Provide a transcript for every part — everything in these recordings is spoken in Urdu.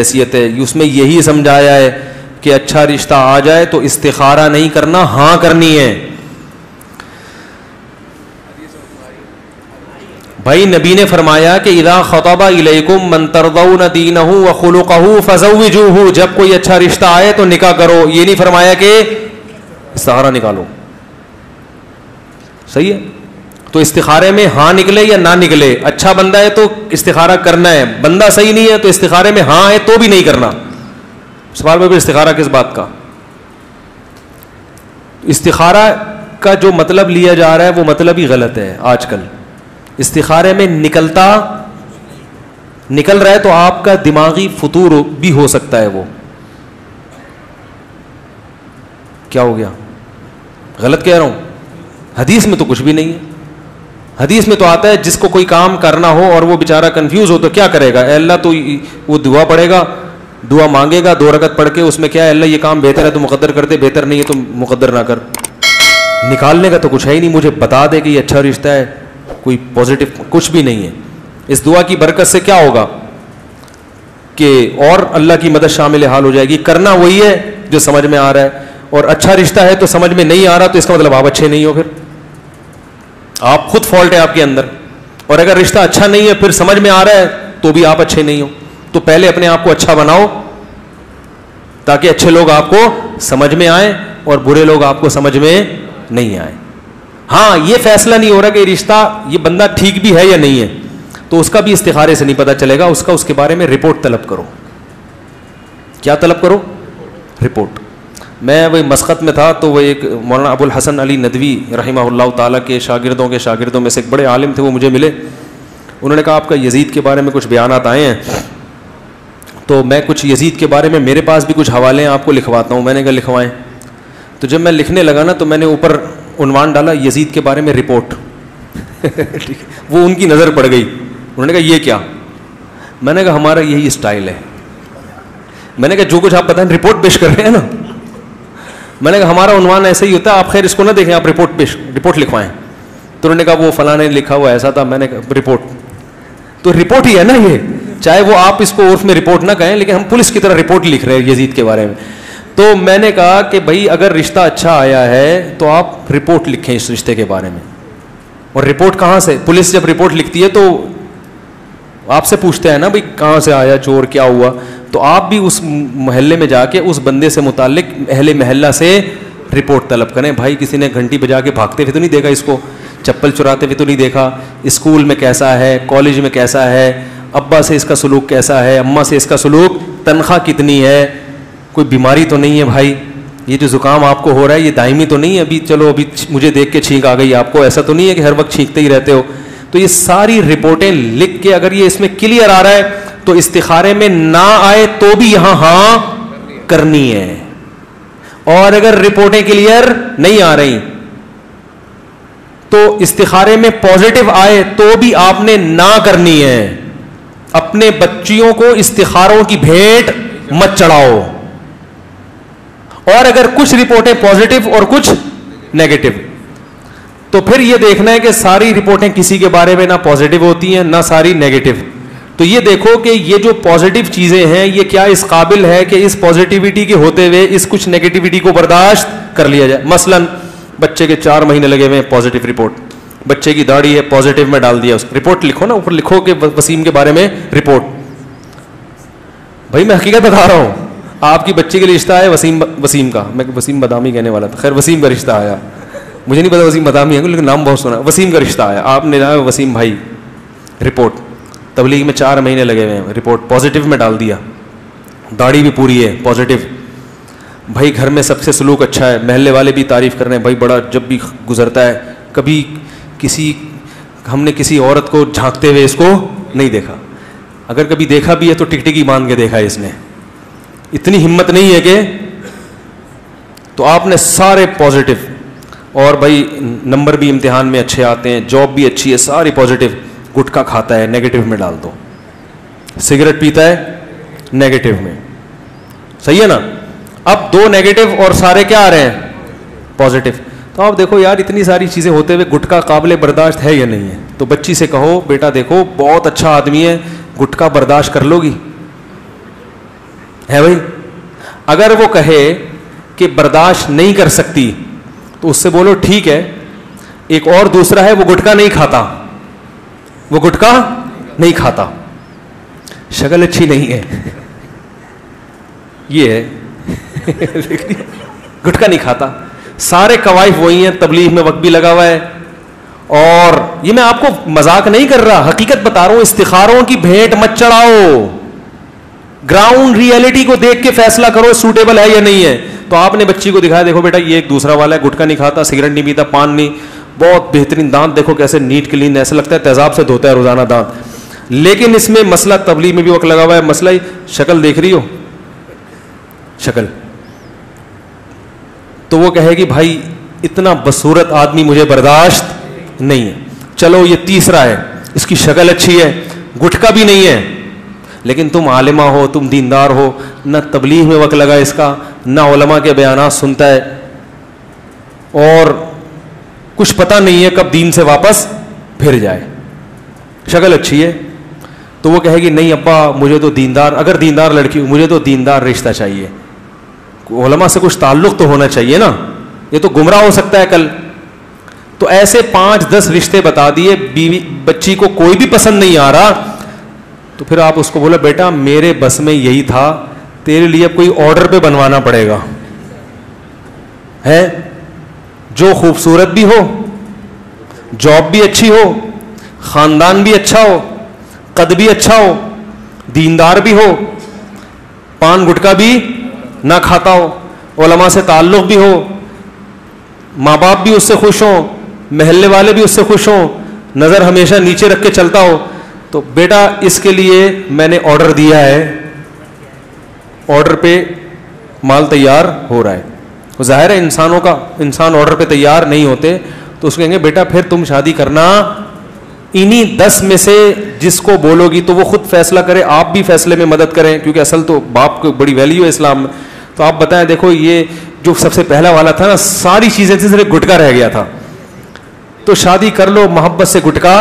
حیثیت ہے, اس میں یہی سمجھایا ہے کہ اچھا رشتہ آ جائے تو استخارہ نہیں کرنا, ہاں کرنی ہے. بھائی نبی نے فرمایا کہ اذا خطب الیکم من ترضون دینہ وخلقہ فزوجوہ, جب کوئی اچھا رشتہ آئے تو نکاح کرو. یہ نہیں فرمایا کہ استخارہ نکالو. صحیح ہے, تو استخارے میں ہاں نکلے یا نہ نکلے, اچھا بندہ ہے تو استخارہ کرنا ہے, بندہ صحیح نہیں ہے تو استخارے میں ہاں ہے تو بھی نہیں کرنا. سوال میں استخارہ کس بات کا؟ استخارہ کا جو مطلب لیا جا رہا ہے وہ مطلب ہی غلط ہے. آج کل استخارے میں نکل رہا ہے تو آپ کا دماغی فطور بھی ہو سکتا ہے. وہ کیا ہو گیا؟ غلط کہہ رہا ہوں؟ حدیث میں تو کچھ بھی نہیں ہے. حدیث میں تو آتا ہے جس کو کوئی کام کرنا ہو اور وہ بیچارہ کنفیوز ہو تو کیا کرے گا؟ اے اللہ, تو وہ دعا پڑھے گا, دعا مانگے گا 2 رکعت پڑھ کے, اس میں کیا ہے, اللہ یہ کام بہتر ہے تو مقدر کر دے, بہتر نہیں ہے تو مقدر نہ کر. نکالنے کا تو کچھ ہے ہی نہیں, مجھے بتا دے کہ یہ اچھا رشتہ ہے, کوئی پازیٹیو کچھ بھی نہیں ہے. اس دعا کی برکت سے کیا ہوگا کہ اور اللہ کی مدد شامل حال ہو جائے گی. کرنا وہی ہے جو سمجھ میں آ رہا ہے, اور اچھا رشتہ ہے تو سمجھ میں نہیں آ رہا تو اس کا مطلب آپ اچھے نہیں ہو, پھر آپ خود فالٹ ہے آپ کے اندر. اور اگر رشتہ اچھا نہیں ہے پھر سمجھ میں آ رہا ہے تو بھی آپ اچھے نہیں ہو. تو پہلے اپنے آپ کو اچھا بناؤ تاکہ اچھے لوگ آپ کو سمجھ میں آئیں اور برے لوگ آپ کو سمجھ میں نہیں آئیں. ہاں یہ فیصلہ نہیں ہو رہا کہ رشتہ یہ بندہ ٹھیک بھی ہے یا نہیں ہے, تو اس کا بھی استخارے سے نہیں پتہ چلے گا. اس کے بارے میں رپورٹ طلب کرو. کیا طلب کرو؟ رپورٹ. میں وہی مسقط میں تھا تو وہ ایک مولانا ابو الحسن علی ندوی رحمہ اللہ تعالیٰ کے شاگردوں میں سے ایک بڑے عالم تھے, وہ مجھے ملے. انہوں نے کہا آپ کا یزید کے بارے میں کچھ بیانات آئے ہیں, تو میں کچھ یزید کے بارے میں میرے پاس بھی کچھ حوالے ہیں آپ کو لکھواتا ہوں. میں نے کہا لکھوائیں. تو جب میں لکھنے لگا نا تو میں نے اوپر عنوان ڈالا یزید کے بارے میں رپورٹ. وہ ان کی نظر پڑ گئی. انہوں نے کہا یہ کیا؟ میں نے کہا ہمارا یہی اسٹائل ہے. میں نے کہا جو کچھ آپ بتائیں رپورٹ پیش کر رہے ہیں نا. میں نے کہا ہمارا عنوان ایسا ہی ہوتا ہے, آپ خیر اس کو نہ دیکھیں, آپ رپورٹ لکھوائیں. تو انہوں نے کہا وہ فلاں نے لکھا ہوا ایسا تھا. میں نے کہا رپورٹ تو رپورٹ ہی ہے نا یہ, چاہے وہ آپ اس کو عرف میں رپورٹ نہ کہیں, لیکن ہم پولیس کی طرح رپورٹ لکھ رہے ہیں یزید کے بارے میں. تو میں نے کہا کہ بھائی اگر رشتہ اچھا آیا ہے تو آپ رپورٹ لکھیں اس رشتے کے بارے میں. اور رپورٹ کہاں سے؟ پولیس جب رپورٹ لکھتی ہے تو آپ سے پوچھتے ہیں نا بھائی کہاں سے آیا چور, کیا ہوا, تو آپ بھی اس محلے میں جا کے اس بندے سے متعلق اہل محلہ سے رپورٹ طلب کریں. بھائی کسی نے گھنٹی بجا کے بھاگتے ہوئے تو نہیں دیکھا اس کو, چپل چراتے ہوئے تو نہیں دیکھا, اسکول میں کیسا ہے, کالج میں کیسا ہے, ابا سے اس کا سلوک کیسا ہے, اماں سے اس کا سلوک, تنخواہ کتنی ہے, کوئی بیماری تو نہیں ہے بھائی, یہ جو زکام آپ کو ہو رہا ہے یہ دائمی تو نہیں ہے, ابھی چلو ابھی مجھے دیکھ کے چھینک آ گئی آپ کو, ایسا تو نہیں ہے کہ ہر وقت چھینکتے ہی رہتے ہو. تو یہ ساری رپورٹیں لکھ کے اگر یہ اس میں کلیئر آ رہا ہے تو استخارے میں نہ آئے تو بھی یہاں ہاں کرنی ہے. اور اگر رپورٹیں کلیئر نہیں آ رہی تو استخارے میں پازیٹو آئے تو بھی آپ نے نہ کرنی ہے. اپنے بچیوں کو استخاروں کی بھیٹ مت چڑھاؤ. اور اگر کچھ رپورٹیں پازیٹو اور کچھ نیگیٹو تو پھر یہ دیکھنا ہے کہ ساری رپورٹیں کسی کے بارے میں نہ پازیٹو ہوتی ہیں نہ ساری نیگیٹو. تو یہ دیکھو کہ یہ جو پازیٹو چیزیں ہیں یہ کیا اس قابل ہے کہ اس پازیٹیوٹی کے ہوتے ہوئے اس کچھ نیگیٹیوٹی کو برداشت کر لیا جائے. مثلا بچے کے 4 مہینے لگے ہوئے ہیں, پازیٹو رپورٹ. بچے کی داڑھی ہے, پازیٹو میں ڈال دیا, اس رپورٹ لکھو نا, اوپر لکھو کہ وسیم کے بارے میں رپورٹ. بھائی میں حقیقت بتا رہا ہوں, آپ کی بچی کے لیے رشتہ آیا وسیم کا, میں وسیم بادامی کہنے والا تھا, خیر وسیم کا رشتہ آیا, مجھے نہیں پتا وسیم بادامی ہے لیکن نام بہت سنا. وسیم کا رشتہ آیا, آپ نے لایا وسیم بھائی رپورٹ, تبلیغ میں 4 مہینے لگے ہوئے ہیں, رپورٹ پازیٹو میں ڈال دیا, داڑھی بھی پوری ہے پازیٹو. بھائی گھر میں سب سے سلوک اچھا ہے, محلے والے بھی تعریف کر رہے ہیں, بھائی بڑا جب بھی گزرتا ہے, کبھی ہم نے کسی عورت کو جھانکتے ہوئے اس کو نہیں دیکھا, اگر کبھی دیکھا بھی ہے تو ٹکٹکی باندھ کے دیکھا ہے اس نے, اتنی ہمت نہیں ہے کہ. تو آپ نے سارے پازیٹو, اور بھائی نمبر بھی امتحان میں اچھے آتے ہیں, جاب بھی اچھی ہے, ساری پازیٹو. گٹکا کھاتا ہے نیگیٹو میں ڈال دو, سگریٹ پیتا ہے نیگیٹو میں, صحیح ہے نا. اب 2 نیگیٹو اور سارے کیا آ رہے ہیں پازیٹو. تو آپ دیکھو یار اتنی ساری چیزیں ہوتے ہوئے گٹکا قابل برداشت ہے یا نہیں ہے. تو بچی سے کہو بیٹا دیکھو بہت اچھا آدمی ہے, گٹکا برداشت کر لو گی؟ ہے بھائی. اگر وہ کہے کہ برداشت نہیں کر سکتی تو اس سے بولو ٹھیک ہے. ایک اور دوسرا ہے وہ گٹکا نہیں کھاتا, وہ گٹکا نہیں کھاتا, شکل اچھی نہیں ہے, یہ ہے گٹکا نہیں کھاتا. سارے کوائف وہی ہیں, تبلیغ میں وقت بھی لگا ہوا ہے. اور یہ میں آپ کو مذاق نہیں کر رہا, حقیقت بتا رہا ہوں. استخاروں کی بھیٹ مت چڑھاؤ, گراؤنڈ ریئلٹی کو دیکھ کے فیصلہ کرو سوٹیبل ہے یا نہیں ہے. تو آپ نے بچی کو دکھایا, دیکھو بیٹا یہ ایک دوسرا والا ہے, گٹکا نہیں کھاتا, سگریٹ نہیں پیتا, پان نہیں, بہت بہترین دانت دیکھو کیسے نیٹ کلین, ایسا لگتا ہے تیزاب سے دھوتا ہے روزانہ دانت. لیکن اس میں مسئلہ تبلیغ میں بھی وقت لگا ہوا ہے, مسئلہ شکل دیکھ رہی ہو, شکل. تو وہ کہے گی بھائی اتنا بصورت آدمی مجھے برداشت نہیں ہے. چلو یہ تیسرا ہے, اس کی شکل اچھی ہے, گٹکا بھی نہیں ہے, لیکن تم عالمہ ہو, تم دیندار ہو, نہ تبلیغ میں وقت لگا اس کا, نہ علماء کے بیانات سنتا ہے, اور کچھ پتہ نہیں ہے کب دین سے واپس پھر جائے. شکل اچھی ہے تو وہ کہے گی نہیں ابا مجھے تو دیندار, اگر دیندار لڑکی مجھے تو دیندار رشتہ چاہیے, علماء سے کچھ تعلق تو ہونا چاہیے نا, یہ تو گمراہ ہو سکتا ہے کل. تو ایسے 5-10 رشتے بتا دیے, بیوی بچی کو کوئی بھی پسند نہیں آ رہا, تو پھر آپ اس کو بولو بیٹا میرے بس میں یہی تھا, تیرے لیے اب کوئی آرڈر پہ بنوانا پڑے گا, ہے جو خوبصورت بھی ہو, جاب بھی اچھی ہو, خاندان بھی اچھا ہو, قد بھی اچھا ہو, دیندار بھی ہو, پان گٹکا بھی نہ کھاتا ہو, علماء سے تعلق بھی ہو, ماں باپ بھی اس سے خوش ہوں, محلے والے بھی اس سے خوش ہوں, نظر ہمیشہ نیچے رکھ کے چلتا ہو. تو بیٹا اس کے لیے میں نے آرڈر دیا ہے, آرڈر پہ مال تیار ہو رہا ہے. ظاہر ہے انسان آرڈر پہ تیار نہیں ہوتے, تو اس کو کہیں گے بیٹا پھر تم شادی کرنا انہی 10 میں سے جس کو بولو گی تو وہ خود فیصلہ کرے, آپ بھی فیصلے میں مدد کریں, کیونکہ اصل تو باپ کو بڑی ویلیو ہے اسلام میں. تو آپ بتائیں, دیکھو یہ جو سب سے پہلا والا تھا نا, ساری چیزیں تھی, صرف گٹکا رہ گیا تھا, تو شادی کر لو, محبت سے گٹکا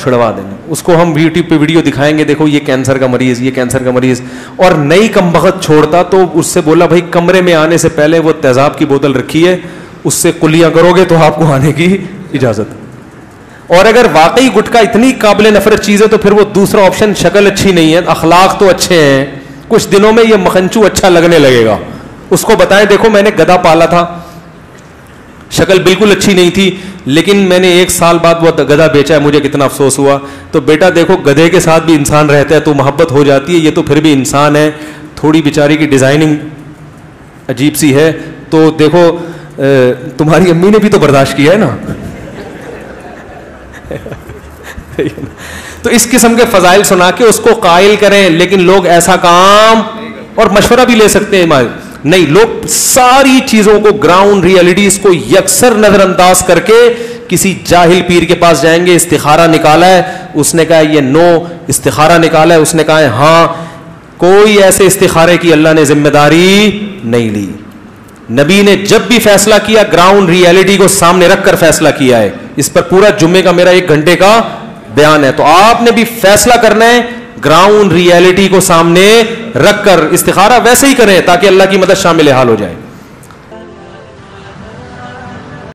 چھڑوا دینا. اس کو ہم یوٹیوب پہ ویڈیو دکھائیں گے, دیکھو یہ کینسر کا مریض, یہ کینسر کا مریض, اور نئی کمبخت چھوڑتا تو اس سے بولا بھائی کمرے میں آنے سے پہلے وہ تیزاب کی بوتل رکھی ہے, اس سے کلیاں کرو گے تو آپ کو آنے کی اجازت. اور اگر واقعی گٹکا اتنی قابل نفرت چیز ہے تو پھر وہ دوسرا آپشن, شکل اچھی نہیں ہے, اخلاق تو اچھے ہیں, کچھ دنوں میں یہ مکھنچو اچھا لگنے لگے گا. اس کو بتائیں دیکھو میں نے گدھا پالا تھا, شکل بالکل اچھی نہیں تھی, لیکن میں نے 1 سال بعد وہ گدھا بیچا ہے, مجھے کتنا افسوس ہوا. تو بیٹا دیکھو گدھے کے ساتھ بھی انسان رہتا ہے تو محبت ہو جاتی ہے, یہ تو پھر بھی انسان ہے, تھوڑی بیچاری کی ڈیزائننگ عجیب سی ہے, تو دیکھو تمہاری امی نے بھی تو برداشت کیا ہے نا. تو اس قسم کے فضائل سنا کے اس کو قائل کریں, لیکن لوگ ایسا کام, اور مشورہ بھی لے سکتے ہیں نہیں, لوگ ساری چیزوں کو, گراؤنڈ ریئلٹیز کو یکسر نظر انداز کر کے کسی جاہل پیر کے پاس جائیں گے, استخارہ نکالا ہے, اس نے کہا یہ نو, استخارہ نکالا ہے, اس نے کہا ہے ہاں. کوئی ایسے استخارے کی اللہ نے ذمہ داری نہیں لی. نبی نے جب بھی فیصلہ کیا گراؤنڈ ریئلٹی کو سامنے رکھ کر فیصلہ کیا ہے. اس پر پورا جمعے کا میرا 1 گھنٹے کا بیان ہے. تو آپ نے بھی فیصلہ کرنا ہے گراؤنڈ ریئلٹی کو سامنے رکھ کر. استخارہ ویسے ہی کریں تاکہ اللہ کی مدد شامل حال ہو جائے.